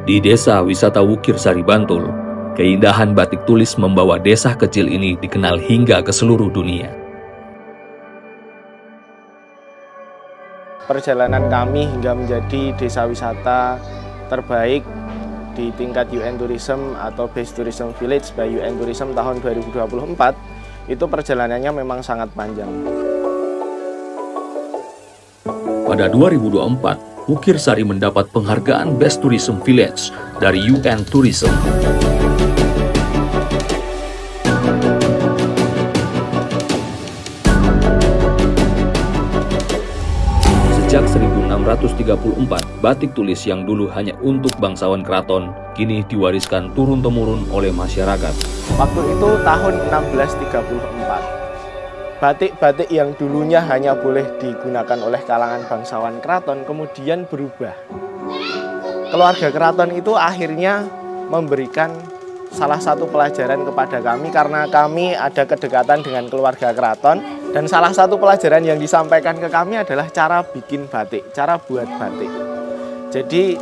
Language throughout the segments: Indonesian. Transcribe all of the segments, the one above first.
Di Desa Wisata Wukir Sari Bantul, keindahan batik tulis membawa desa kecil ini dikenal hingga ke seluruh dunia. Perjalanan kami hingga menjadi desa wisata terbaik di tingkat UN Tourism atau Best Tourism Village by UN Tourism tahun 2024, itu perjalanannya memang sangat panjang. Pada 2024, Wukir Sari mendapat penghargaan Best Tourism Village dari UN Tourism. Sejak 1634, batik tulis yang dulu hanya untuk bangsawan keraton, kini diwariskan turun-temurun oleh masyarakat. Waktu itu tahun 1634, batik-batik yang dulunya hanya boleh digunakan oleh kalangan bangsawan keraton kemudian berubah. Keluarga keraton itu akhirnya memberikan salah satu pelajaran kepada kami karena kami ada kedekatan dengan keluarga keraton. Dan salah satu pelajaran yang disampaikan ke kami adalah cara bikin batik, cara buat batik. Jadi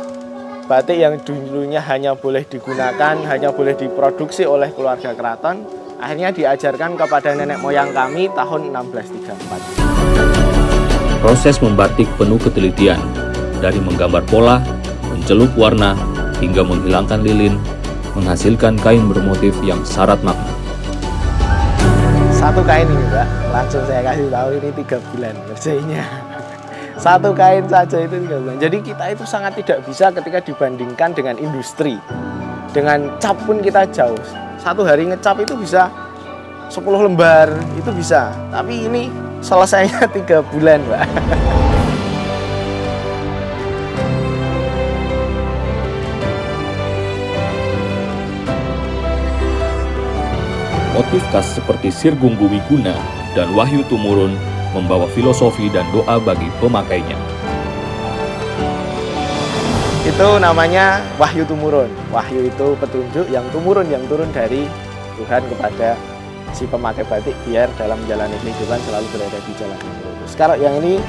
batik yang dulunya hanya boleh digunakan, hanya boleh diproduksi oleh keluarga keraton, akhirnya diajarkan kepada nenek moyang kami tahun 1634. Proses membatik penuh ketelitian, dari menggambar pola, mencelup warna, hingga menghilangkan lilin, menghasilkan kain bermotif yang syarat makna. Satu kain ini Mbak, langsung saya kasih tahu ini 3 bulan kerjanya. Satu kain saja itu 3 bulan. Jadi kita itu sangat tidak bisa ketika dibandingkan dengan industri. Dengan cap pun kita jauh. Satu hari ngecap itu bisa 10 lembar, itu bisa. Tapi ini selesainya 3 bulan Mbak. Motif khas seperti Sirgunggu Wiguna dan Wahyu Tumurun membawa filosofi dan doa bagi pemakainya. Itu namanya Wahyu Tumurun. Wahyu itu petunjuk, yang Tumurun yang turun dari Tuhan kepada si pemakai batik biar dalam menjalani kehidupan selalu berada di jalan yang lurus. Kalau yang ini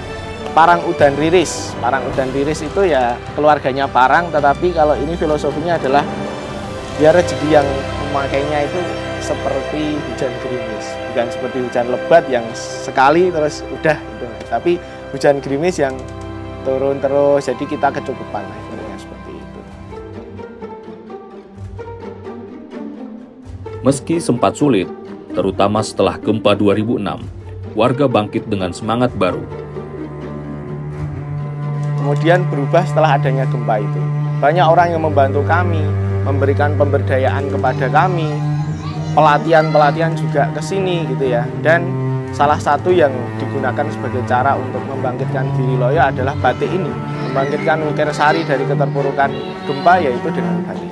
Parang Udan Riris. Parang Udan Riris itu ya keluarganya Parang, tetapi kalau ini filosofinya adalah biar rezeki yang memakainya itu seperti hujan gerimis, bukan seperti hujan lebat yang sekali terus udah gitu. Tapi hujan gerimis yang turun terus, jadi kita kecukupan akhirnya seperti itu. Meski sempat sulit, terutama setelah gempa 2006, warga bangkit dengan semangat baru. Kemudian berubah setelah adanya gempa itu. Banyak orang yang membantu kami, memberikan pemberdayaan kepada kami, pelatihan-pelatihan juga ke sini gitu ya. Dan salah satu yang digunakan sebagai cara untuk membangkitkan Giriloyo adalah batik ini. Membangkitkan Wukir Sari dari keterpurukan gempa yaitu dengan batik.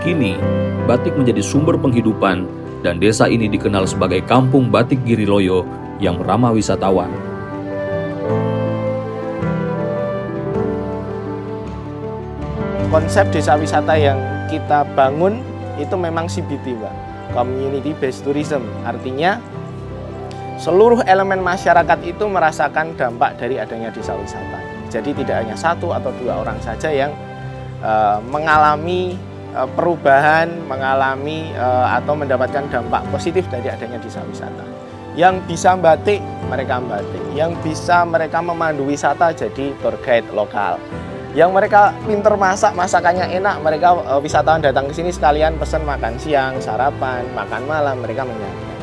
Kini, batik menjadi sumber penghidupan dan desa ini dikenal sebagai Kampung Batik Giriloyo yang ramah wisatawan. Konsep desa wisata yang kita bangun itu memang CBT, Pak. Community Based Tourism. Artinya seluruh elemen masyarakat itu merasakan dampak dari adanya desa wisata. Jadi tidak hanya 1 atau 2 orang saja yang mengalami perubahan, mengalami atau mendapatkan dampak positif dari adanya desa wisata. Yang bisa batik, mereka batik. Yang bisa mereka memandu wisata jadi tour guide lokal. Yang mereka pinter masak, masakannya enak, mereka wisatawan datang ke sini sekalian pesan makan siang, sarapan, makan malam, mereka menyantap.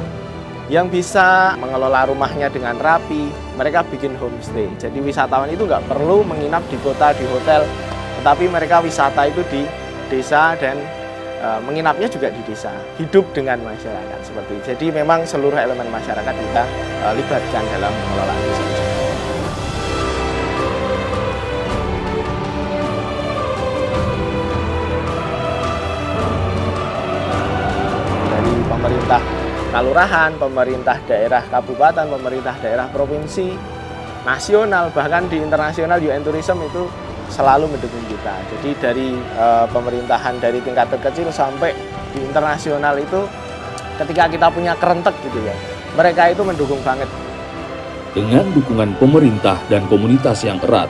Yang bisa mengelola rumahnya dengan rapi, mereka bikin homestay. Jadi wisatawan itu nggak perlu menginap di kota, di hotel, tetapi mereka wisata itu di desa dan menginapnya juga di desa. Hidup dengan masyarakat seperti itu. Jadi memang seluruh elemen masyarakat kita libatkan dalam pengelolaan desa wisata. Pemerintah kalurahan, pemerintah daerah kabupaten, pemerintah daerah provinsi, nasional, bahkan di internasional UN Tourism itu selalu mendukung kita. Jadi dari pemerintahan dari tingkat terkecil sampai di internasional itu ketika kita punya kerentek gitu ya, mereka itu mendukung banget. Dengan dukungan pemerintah dan komunitas yang erat,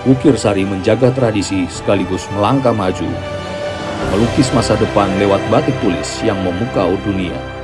Ukir Sari menjaga tradisi sekaligus melangkah maju, melukis masa depan lewat batik tulis yang memukau dunia.